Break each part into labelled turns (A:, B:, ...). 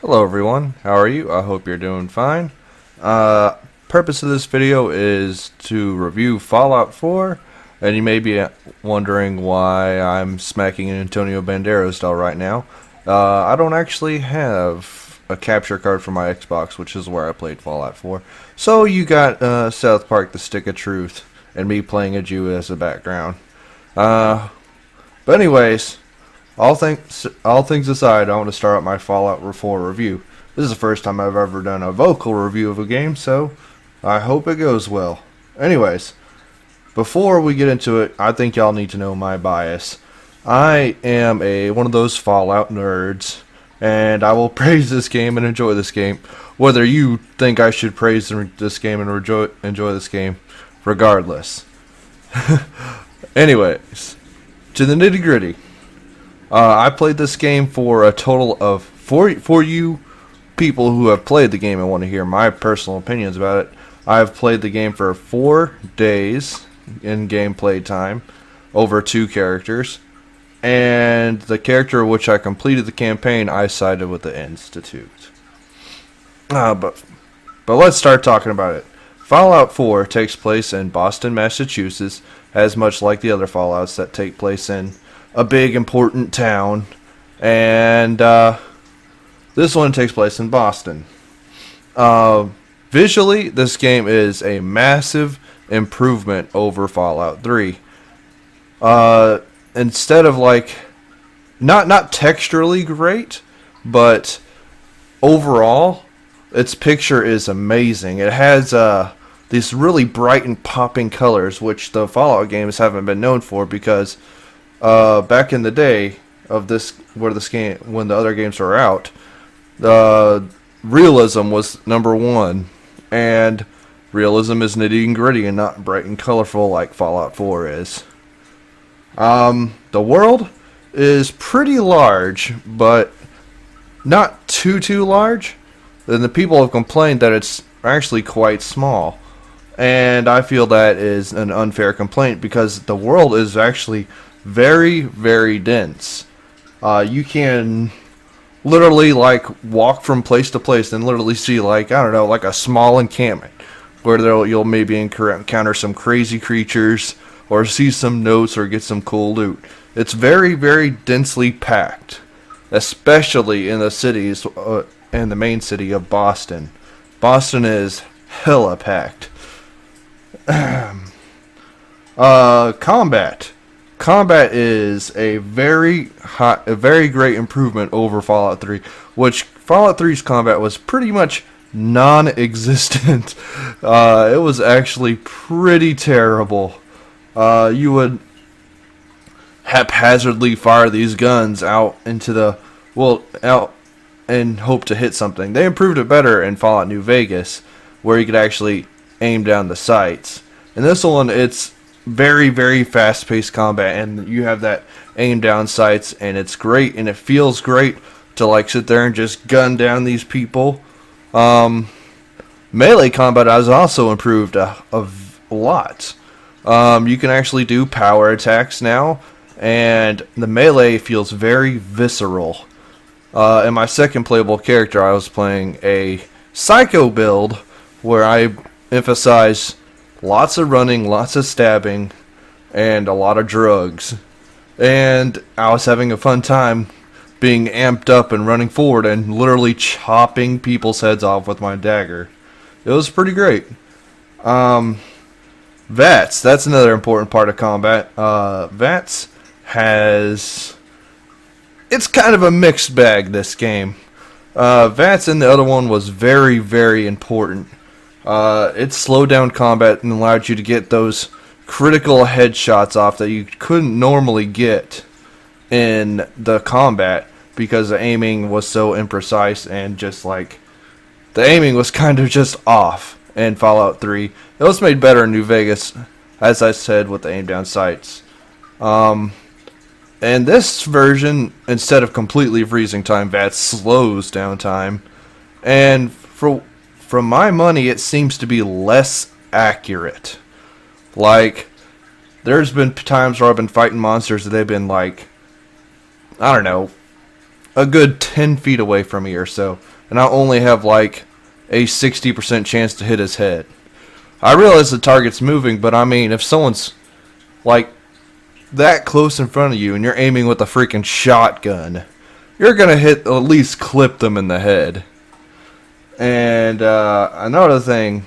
A: Hello everyone, how are you? I hope you're doing fine. Purpose of this video is to review Fallout 4, and you may be wondering why I'm smacking Antonio Banderas style right now. I don't actually have a capture card for my Xbox, which is where I played Fallout 4. So you got South Park: The Stick of Truth, and me playing a Jew as a background. But anyways, all things aside, I want to start out my Fallout 4 review. This is the first time I've ever done a vocal review of a game, so I hope it goes well. Anyways, before we get into it, I think y'all need to know my bias. I am one of those Fallout nerds, and I will praise this game and enjoy this game, whether you think I should praise this game and enjoy this game, regardless. Anyways, to the nitty gritty. I played this game for a total of for you people who have played the game and want to hear my personal opinions about it. I've played the game for 4 days in gameplay time, over 2 characters, and the character which I completed the campaign, I sided with the Institute. But let's start talking about it. Fallout 4 takes place in Boston, Massachusetts, as much like the other Fallouts that take place in a big important town, and this one takes place in Boston. Visually, this game is a massive improvement over Fallout 3. Instead of not texturally great, but overall, its picture is amazing. It has these really bright and popping colors, which the Fallout games haven't been known for, because back in the day of when the other games were out, realism was #1, and realism is nitty and gritty and not bright and colorful like Fallout 4 is. The world is pretty large, but not too large. Then the people have complained that it's actually quite small, and I feel that is an unfair complaint because the world is actually very, very dense. You can literally walk from place to place and literally see a small encampment where you'll maybe encounter some crazy creatures or see some notes or get some cool loot. It's very, very densely packed, especially in the cities in the main city of Boston. Boston is hella packed. Combat. Combat is a very great improvement over Fallout 3, which Fallout 3's combat was pretty much non-existent. It was actually pretty terrible. You would haphazardly fire these guns out and hope to hit something. They improved it better in Fallout New Vegas, where you could actually aim down the sights. In this one, it's very, very fast-paced combat, and you have that aim down sights, and it's great, and it feels great to sit there and just gun down these people. Melee combat has also improved a lot. You can actually do power attacks now, and the melee feels very visceral. In my second playable character, I was playing a psycho build where I emphasize lots of running, lots of stabbing, and a lot of drugs. And I was having a fun time being amped up and running forward and literally chopping people's heads off with my dagger. It was pretty great. VATS, that's another important part of combat. VATS it's kind of a mixed bag, this game. VATS in the other one was very, very important. It slowed down combat and allowed you to get those critical headshots off that you couldn't normally get in the combat because the aiming was so imprecise and the aiming was kind of just off in Fallout 3. It was made better in New Vegas, as I said, with the aim down sights. And this version, instead of completely freezing time, VATS slows down time, and from my money, it seems to be less accurate. There's been times where I've been fighting monsters that they've been a good 10 feet away from me or so, and I only have like a 60% chance to hit his head. I realize the target's moving, but I mean, if someone's like that close in front of you and you're aiming with a freaking shotgun, you're gonna at least clip them in the head. And another thing,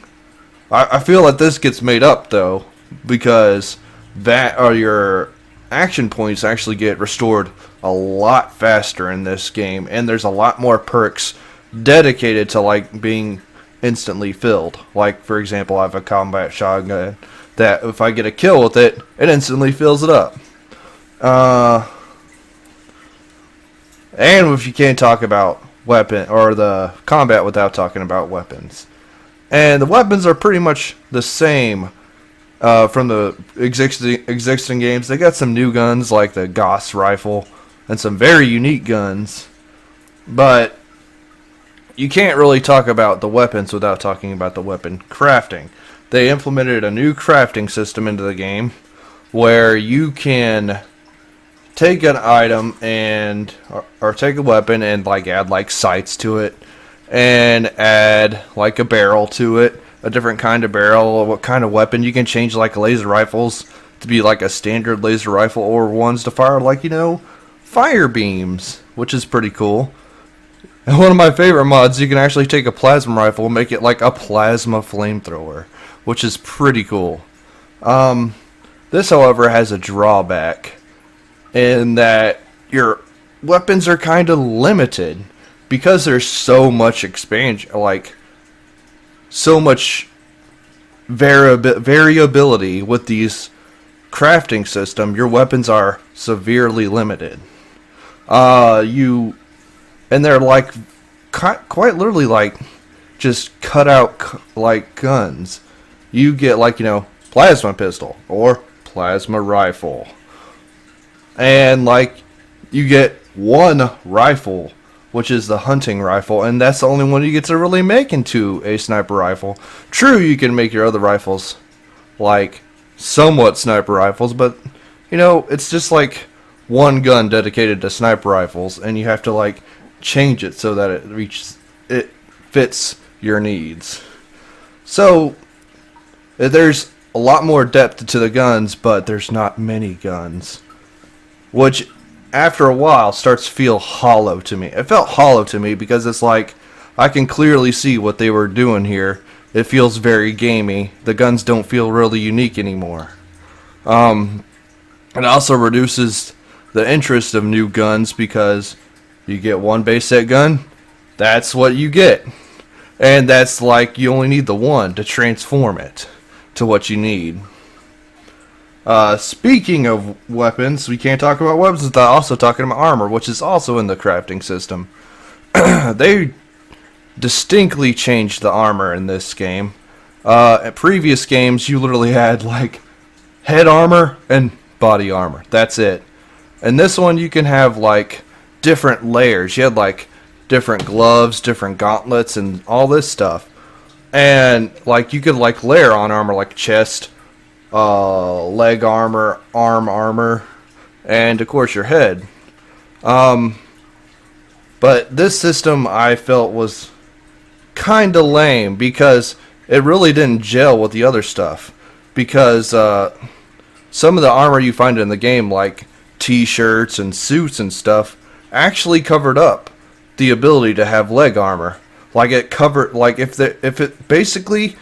A: I feel like this gets made up though, because that or your action points actually get restored a lot faster in this game, and there's a lot more perks dedicated to like being instantly filled. Like for example, I have a combat shotgun that if I get a kill with it, it instantly fills it up. And if you can't talk about weapon or the combat without talking about weapons, and the weapons are pretty much the same from the existing games. They got some new guns like the Gauss rifle and some very unique guns, but you can't really talk about the weapons without talking about the weapon crafting. They implemented a new crafting system into the game where you can take an item and or take a weapon and like add like sights to it and add like a barrel to it, a different kind of barrel, or what kind of weapon. You can change like laser rifles to be like a standard laser rifle or ones to fire like, you know, fire beams, which is pretty cool. And one of my favorite mods, you can actually take a plasma rifle and make it like a plasma flamethrower, which is pretty cool. This, however, has a drawback in that your weapons are kind of limited because there's so much expansion, like so much variability with these crafting system. Your weapons are severely limited. And they're like quite literally like just cut out like guns. You get like, you know, plasma pistol or plasma rifle, and like you get one rifle, which is the hunting rifle, and that's the only one you get to really make into a sniper rifle. True, you can make your other rifles like somewhat sniper rifles, but you know, it's just like one gun dedicated to sniper rifles, and you have to like change it so that it fits your needs. So there's a lot more depth to the guns, but there's not many guns, which after a while starts to feel hollow to me. It felt hollow to me because it's like I can clearly see what they were doing here. It feels very gamey. The guns don't feel really unique anymore. It also reduces the interest of new guns because you get one base set gun, that's what you get. And that's like you only need the one to transform it to what you need. Speaking of weapons, we can't talk about weapons without also talking about armor, which is also in the crafting system. They distinctly changed the armor in this game. At previous games, you literally had like head armor and body armor. That's it. And this one, you can have like different layers. You had like different gloves, different gauntlets, and all this stuff. And like you could like layer on armor like chest, leg armor, arm armor, and of course your head. But this system I felt was kinda lame because it really didn't gel with the other stuff. Because some of the armor you find in the game, like t-shirts and suits and stuff, actually covered up the ability to have leg armor. Like it covered, like if the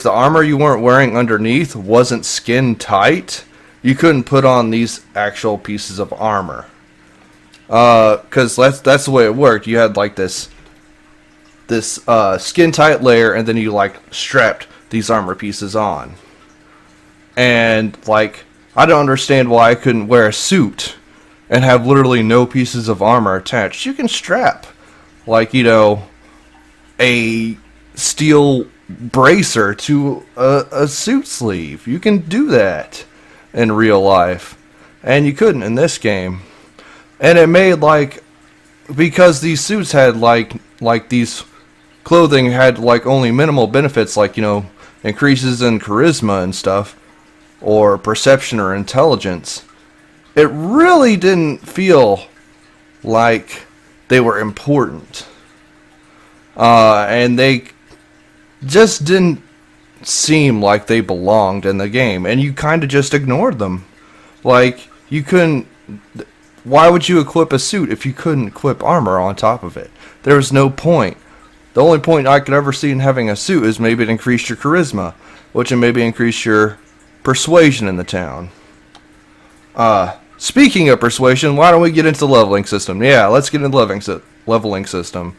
A: armor you weren't wearing underneath wasn't skin tight, you couldn't put on these actual pieces of armor. Cause that's the way it worked. You had like this skin tight layer, and then you like strapped these armor pieces on. And like I don't understand why I couldn't wear a suit and have literally no pieces of armor attached. You can strap, like, you know, a steel bracer to a suit sleeve. You can do that in real life, and you couldn't in this game. And it made like, because these suits had like these clothing had like only minimal benefits, like, you know, increases in charisma and stuff, or perception or intelligence. It really didn't feel like they were important. And they just didn't seem like they belonged in the game, and you kind of just ignored them. Like, you couldn't... Why would you equip a suit if you couldn't equip armor on top of it? There was no point. The only point I could ever see in having a suit is maybe it increased your charisma, which would maybe increase your persuasion in the town. Speaking of persuasion, why don't we get into the leveling system? Yeah, let's get into the leveling system.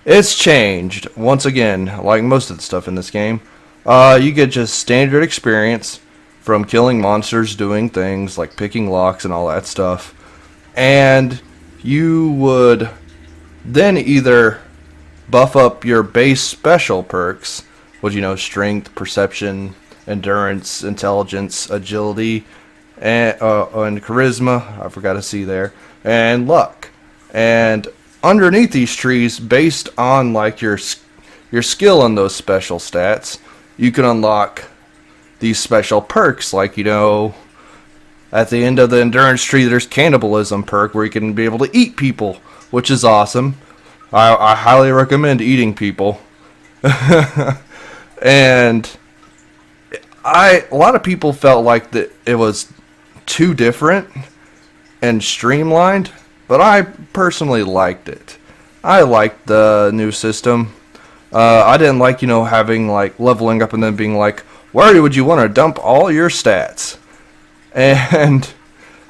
A: It's changed, once again, like most of the stuff in this game. You get just standard experience from killing monsters, doing things like picking locks and all that stuff. And you would then either buff up your base special perks, which, you know, strength, perception, endurance, intelligence, agility, and charisma, I forgot to see there, and luck. And underneath these trees, based on like your skill on those special stats, you can unlock these special perks, like, you know, at the end of the endurance tree there's cannibalism perk where you can be able to eat people, which is awesome. I highly recommend eating people. And a lot of people felt like that it was too different and streamlined, but I personally liked it. I liked the new system. I didn't like, you know, having like leveling up and then being like, where would you want to dump all your stats? And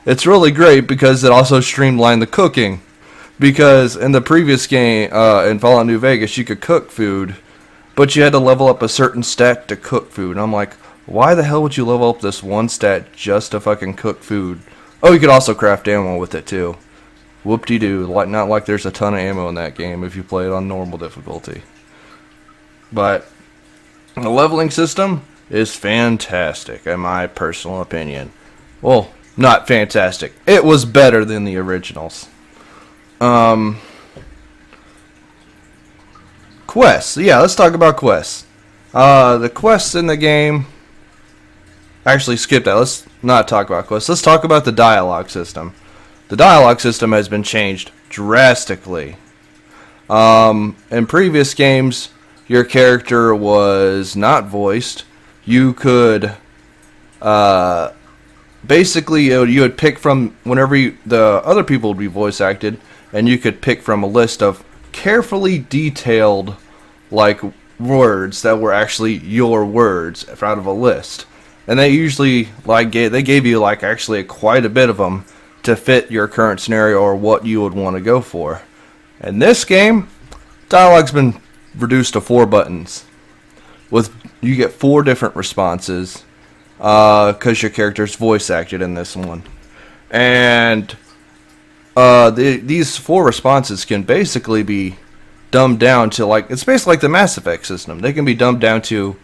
A: it's really great because it also streamlined the cooking. Because in the previous game, in Fallout New Vegas, you could cook food, but you had to level up a certain stat to cook food. And I'm like, why the hell would you level up this one stat just to fucking cook food? Oh, you could also craft ammo with it too. Whoop-de-doo. Like, not like there's a ton of ammo in that game if you play it on normal difficulty. But the leveling system is fantastic, in my personal opinion. Well, not fantastic. It was better than the originals. Quests. Yeah, let's talk about quests. The quests in the game... Actually, skip that. Let's not talk about quests. Let's talk about the dialogue system. The dialogue system has been changed drastically. In previous games, your character was not voiced. You could... basically, you would pick from whenever the other people would be voice acted, and you could pick from a list of carefully detailed, like, words that were actually your words out of a list. And they usually, like, they gave you, like, actually quite a bit of them to fit your current scenario or what you would want to go for. In this game, dialogue's been reduced to 4 buttons. You get 4 different responses, because your character's voice acted in this one. And these 4 responses can basically be dumbed down to, like, it's basically like the Mass Effect system. They can be dumbed down to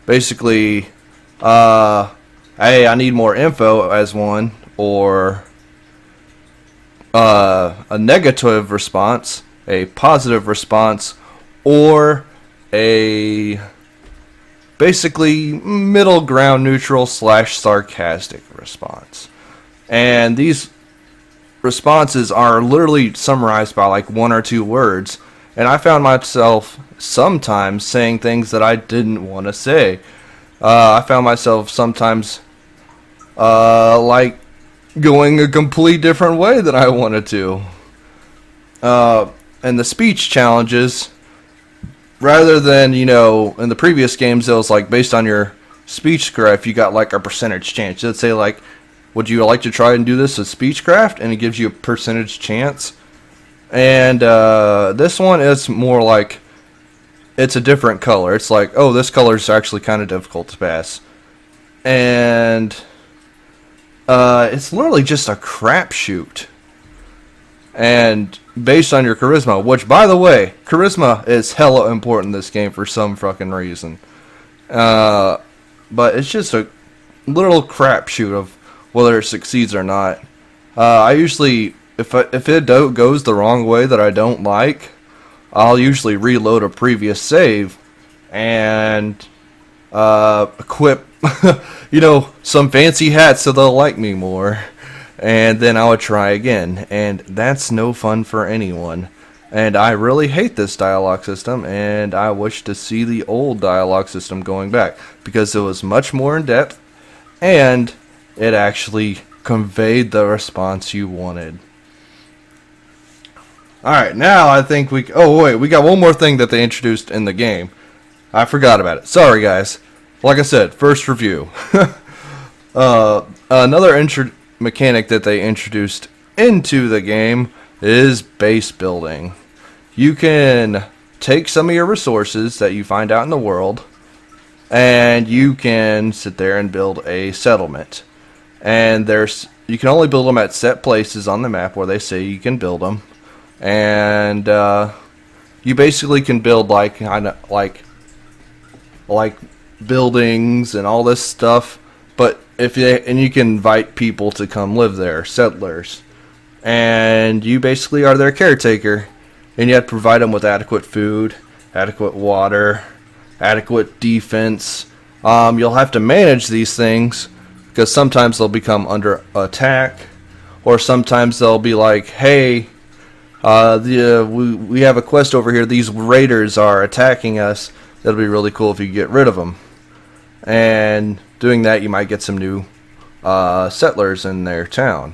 A: basically, hey, I need more info as one, or a negative response, a positive response, or a basically middle ground neutral / sarcastic response. And these responses are literally summarized by like 1 or 2 words, and I found myself sometimes saying things that I didn't want to say. I found myself sometimes like going a complete different way than I wanted to. And the speech challenges, rather than, you know, in the previous games it was like based on your speechcraft, you got like a percentage chance. Let's say like, would you like to try and do this with speechcraft? And it gives you a percentage chance. And this one is more like, it's a different color. It's like, oh, this color is actually kind of difficult to pass. And it's literally just a crapshoot. And based on your charisma, which, by the way, charisma is hella important in this game for some fucking reason. But it's just a little crapshoot of whether it succeeds or not. I usually, if it goes the wrong way that I don't like, I'll usually reload a previous save and equip, you know, some fancy hats so they'll like me more. and then I would try again, and that's no fun for anyone. And I really hate this dialogue system, and I wish to see the old dialogue system going back, because it was much more in depth, and it actually conveyed the response you wanted. Alright, now I think oh wait, we got one more thing that they introduced in the game. I forgot about it. Sorry guys. Like I said, first review. Another mechanic that they introduced into the game is base building. You can take some of your resources that you find out in the world, and you can sit there and build a settlement. And you can only build them at set places on the map where they say you can build them. And you basically can build like buildings and all this stuff, but and you can invite people to come live there, settlers, and you basically are their caretaker, and you have to provide them with adequate food, adequate water, adequate defense. You'll have to manage these things, because sometimes they'll become under attack, or sometimes they'll be like, hey, we have a quest over here, these raiders are attacking us, that'll be really cool if you get rid of them. And doing that, you might get some new settlers in their town.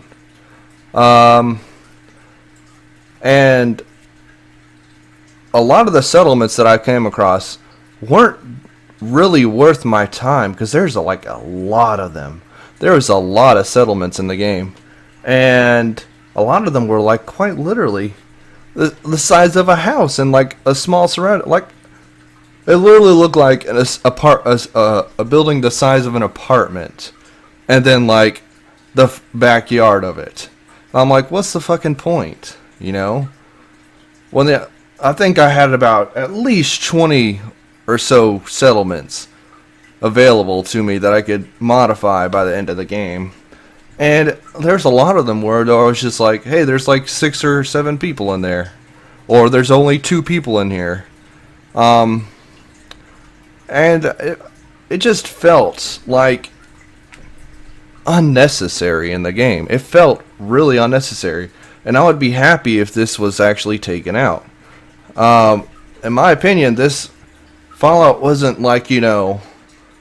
A: And a lot of the settlements that I came across weren't really worth my time, because there's a lot of them. There was a lot of settlements in the game, and a lot of them were like quite literally the size of a house and like a small surround. Like it literally looked like a building the size of an apartment, and then like the backyard of it. I'm like, what's the fucking point? You know? I think I had about at least 20 or so settlements available to me that I could modify by the end of the game. And there's a lot of them where I was just like, hey, there's like 6 or 7 people in there. Or there's only 2 people in here. And it just felt like unnecessary in the game. It felt really unnecessary. And I would be happy if this was actually taken out. In my opinion, this Fallout wasn't like,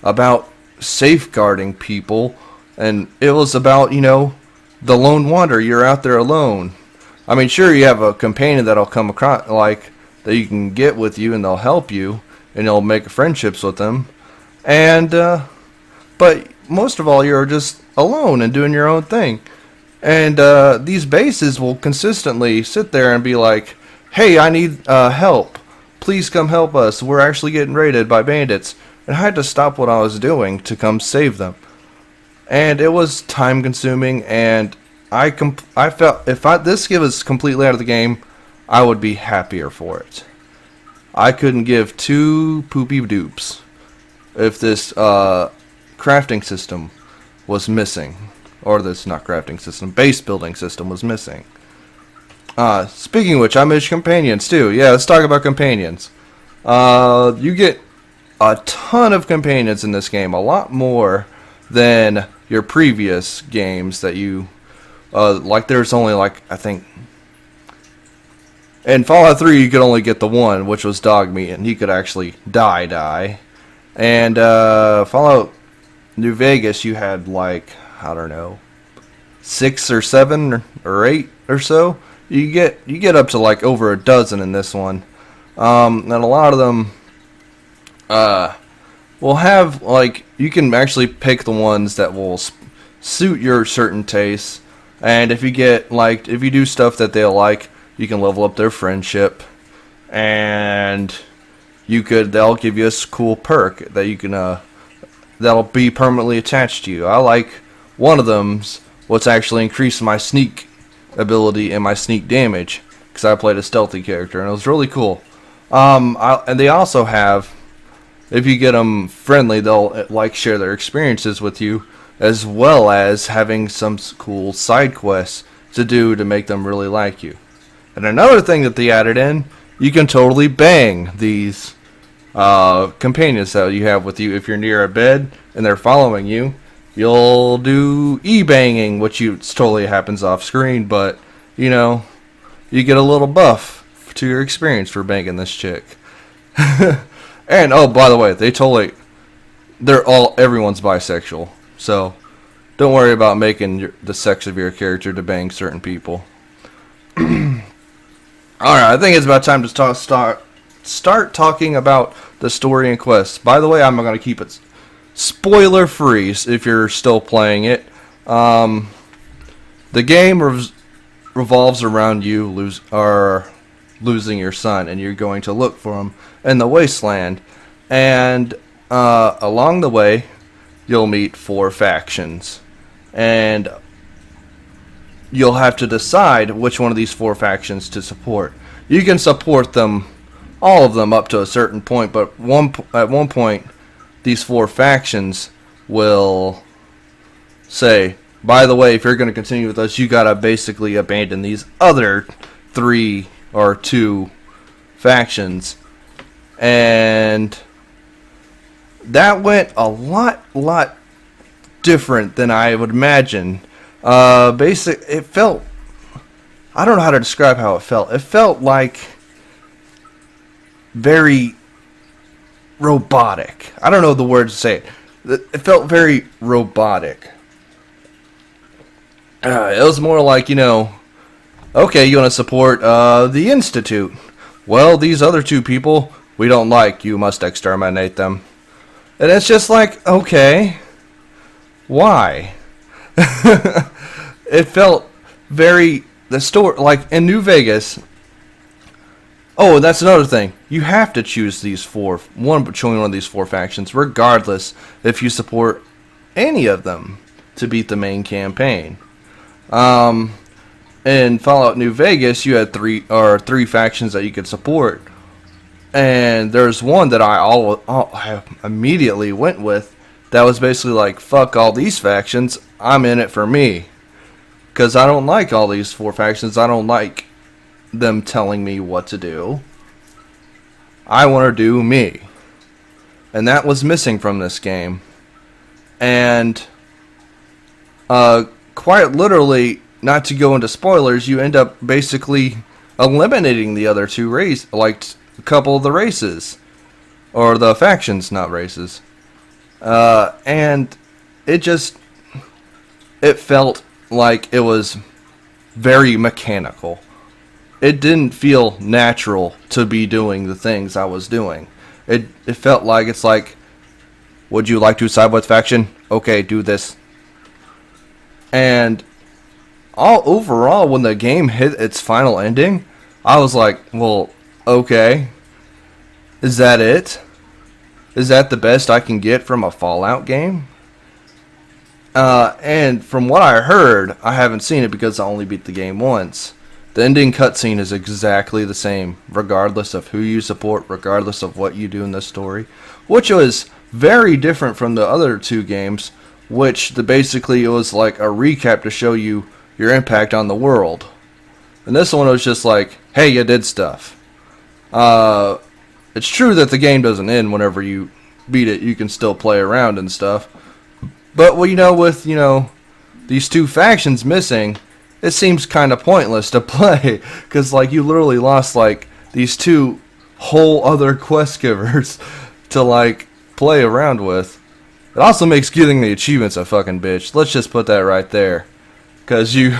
A: about safeguarding people, and it was about, the lone wanderer. You're out there alone. I mean, sure, you have a companion that'll come across, like, that you can get with you, and they'll help you, and you'll make friendships with them, and, but most of all, you're just alone and doing your own thing, and, these bases will consistently sit there and be like, hey, I need, help. Please come help us. We're actually getting raided by bandits. And I had to stop what I was doing to come save them. And it was time consuming, and I felt if this was completely out of the game, I would be happier for it. I couldn't give 2 poopy dupes if this crafting system was missing. Or this, not crafting system, base building system was missing. Speaking of which, I miss companions too. Yeah, let's talk about companions. You get a ton of companions in this game, a lot more than your previous games that you, there's only I think, in Fallout 3 you could only get the one, which was Dogmeat, and he could actually die. And, Fallout New Vegas, you had I don't know, 6 or 7 or 8 or so. You get up to over a dozen in this one, and a lot of them will have you can actually pick the ones that will suit your certain tastes, and if you get if you do stuff that they'll like, you can level up their friendship, and they'll give you a cool perk that you can that'll be permanently attached to you. I like one of them's what's actually increased my sneak ability and my sneak damage, because I played a stealthy character, and it was really cool. And they also have, if you get them friendly, they'll share their experiences with you, as well as having some cool side quests to do to make them really like you. And another thing that they added in, you can totally bang these companions that you have with you if you're near a bed and they're following you. You'll do e-banging, which totally happens off screen, but you know, you get a little buff to your experience for banging this chick. And oh, by the way, everyone's bisexual, so don't worry about making the sex of your character to bang certain people. Alright, I think it's about time to start talking about the story and quests. By the way, I'm going to keep it spoiler free if you're still playing it. The game revolves around you losing your son, and you're going to look for him in the wasteland. And along the way, you'll meet 4 factions, and you'll have to decide which one of these 4 factions to support. You can support them, all of them, up to a certain point, but at one point, these 4 factions will say, by the way, if you're going to continue with us, you gotta basically abandon these other 3 or 2 factions. And that went a lot different than I would imagine. It felt, I don't know how to describe how it felt. It felt like very robotic. I don't know the words to say it. It felt very robotic. It was more like, okay, you want to support the Institute. Well, these other 2 people we don't like. You must exterminate them. And it's just like, okay, why? It felt very, the story, like in New Vegas. Oh, that's another thing. You have to choose choosing one of these 4 factions, regardless if you support any of them to beat the main campaign. In Fallout New Vegas, you had 3 factions that you could support, and there's one that I immediately went with. That was basically like, fuck all these factions. I'm in it for me, because I don't like all these 4 factions. I don't like them telling me what to do. I want to do me. And that was missing from this game. And quite literally, not to go into spoilers, you end up basically eliminating the other 2 races, like a couple of the races, or the factions, not races. And it felt like it was very mechanical. It didn't feel natural to be doing the things I was doing. It felt like, it's like, would you like to side with faction? Okay, do this. And overall, when the game hit its final ending, I was like, well, okay. Is that it? Is that the best I can get from a Fallout game? And from what I heard, I haven't seen it because I only beat the game once. The ending cutscene is exactly the same, regardless of who you support, regardless of what you do in the story, which was very different from the other 2 games, which basically it was like a recap to show you your impact on the world. And this one was just like, hey, you did stuff. It's true that the game doesn't end whenever you beat it. You can still play around and stuff. But, well, with, these 2 factions missing, it seems kind of pointless to play, because like you literally lost like these 2 whole other quest givers to like play around with. It also makes getting the achievements a fucking bitch. Let's just put that right there, because you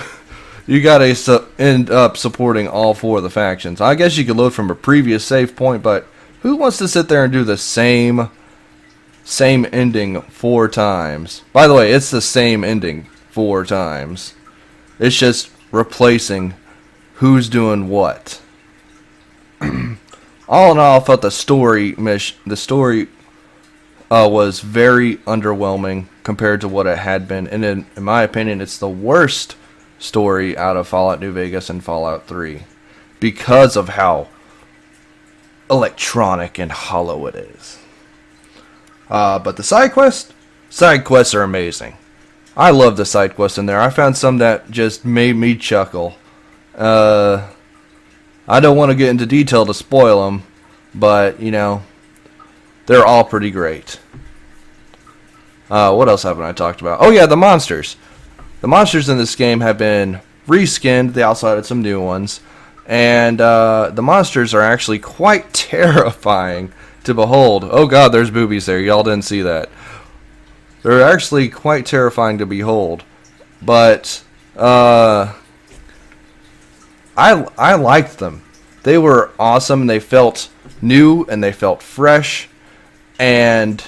A: gotta end up supporting all 4 of the factions. I guess you could load from a previous save point, but who wants to sit there and do the same ending 4 times? By the way, it's the same ending 4 times. It's just replacing who's doing what. All in all, I felt the story was very underwhelming compared to what it had been. And in my opinion, it's the worst story out of Fallout New Vegas and Fallout 3. Because of how electronic and hollow it is. But the side quests are amazing. I love the side quests in there. I found some that just made me chuckle. I don't want to get into detail to spoil them, but, they're all pretty great. What else haven't I talked about? Oh yeah, the monsters. The monsters in this game have been reskinned. They also added some new ones. And the monsters are actually quite terrifying to behold. Oh god, there's boobies there. Y'all didn't see that. They're actually quite terrifying to behold. But I liked them. They were awesome. They felt new and they felt fresh. And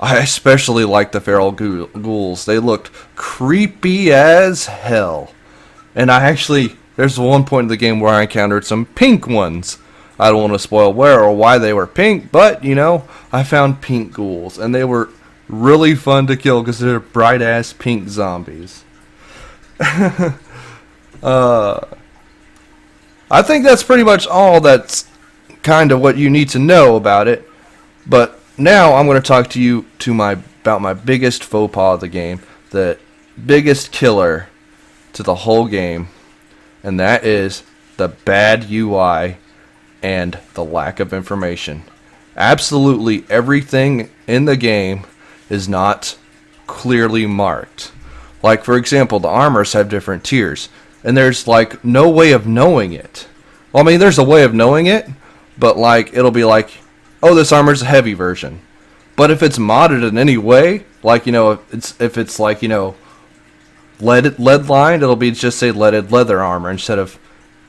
A: I especially liked the feral ghouls. They looked creepy as hell. And there's one point in the game where I encountered some pink ones. I don't want to spoil where or why they were pink, but, I found pink ghouls. And they were really fun to kill because they're bright-ass pink zombies. I think that's pretty much all that's kind of what you need to know about it. But now I'm going to talk to you about my biggest faux pas of the game. The biggest killer to the whole game. And that is the bad UI and the lack of information. Absolutely everything in the game is not clearly marked. Like, for example, the armors have different tiers. And there's, no way of knowing it. Well, I mean, there's a way of knowing it. But, it'll be like, oh, this armor's a heavy version. But if it's modded in any way, if it's lead lined, it'll be just say leaded leather armor instead of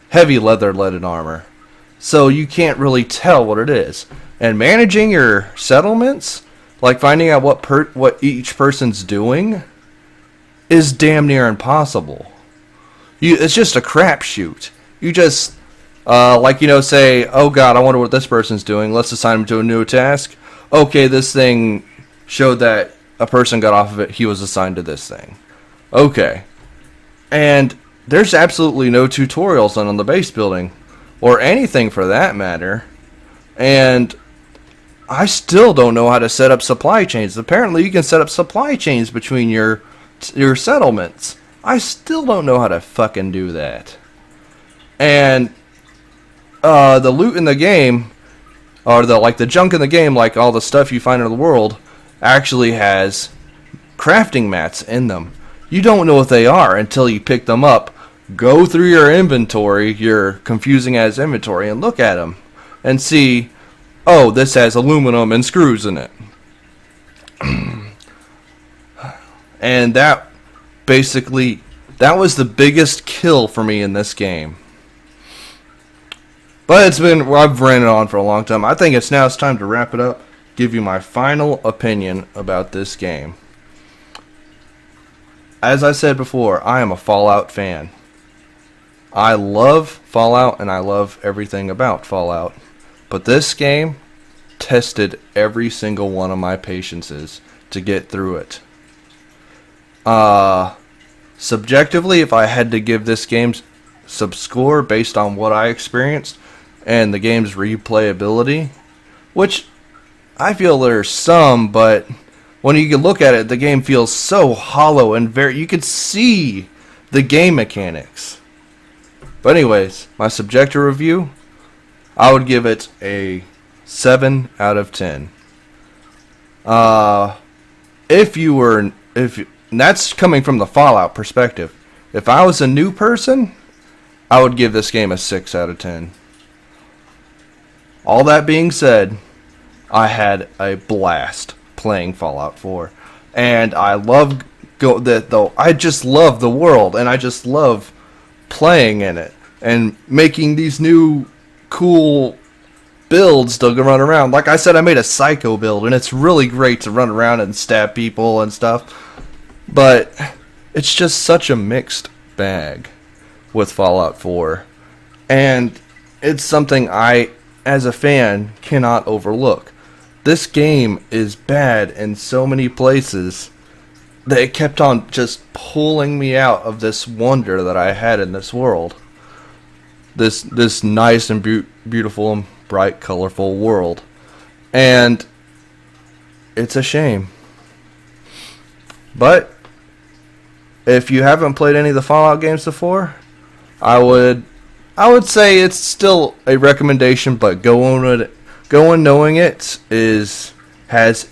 A: heavy leaded armor. So you can't really tell what it is. And managing your settlements, finding out what each person's doing, is damn near impossible. It's just a crapshoot. You just say, oh god, I wonder what this person's doing. Let's assign him to a new task. Okay, this thing showed that a person got off of it. He was assigned to this thing. Okay. And there's absolutely no tutorials on the base building. Or anything for that matter. And I still don't know how to set up supply chains. Apparently you can set up supply chains between your settlements. I still don't know how to fucking do that. And the loot in the game, or the junk in the game, all the stuff you find in the world, actually has crafting mats in them. You don't know what they are until you pick them up, go through your inventory, your confusing ass inventory, and look at them and see, oh, this has aluminum and screws in it. And that was the biggest kill for me in this game. But I've ranted on for a long time. I think it's time to wrap it up, give you my final opinion about this game. As I said before, I am a Fallout fan. I love Fallout and I love everything about Fallout. But this game tested every single one of my patiences to get through it. Subjectively, if I had to give this game some score based on what I experienced and the game's replayability, which I feel there's some, but when you can look at it, the game feels so hollow and you can see the game mechanics. But anyways, my subjective review, I would give it a 7 out of 10. And that's coming from the Fallout perspective. If I was a new person, I would give this game a 6 out of 10. All that being said, I had a blast playing Fallout 4. And I I just love the world, and I just love playing in it and making these new cool builds to run around. Like I said, I made a psycho build, and it's really great to run around and stab people and stuff. But it's just such a mixed bag with Fallout 4. And it's something I, as a fan, cannot overlook. This game is bad in so many places that it kept on just pulling me out of this wonder that I had in this world. This nice and beautiful and bright, colorful world. And it's a shame. But if you haven't played any of the Fallout games before, I would say it's still a recommendation, but go in knowing it has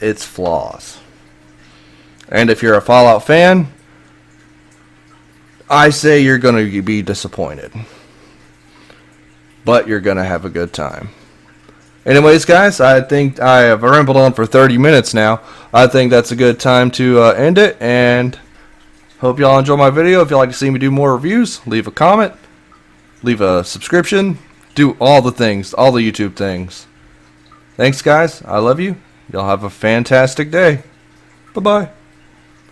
A: its flaws. And if you're a Fallout fan, I say you're going to be disappointed. But you're going to have a good time. Anyways, guys, I think I have rambled on for 30 minutes now. I think that's a good time to end it. And hope y'all enjoy my video. If you'd like to see me do more reviews, leave a comment, leave a subscription, do all the things, all the YouTube things. Thanks, guys. I love you. Y'all have a fantastic day. Bye-bye.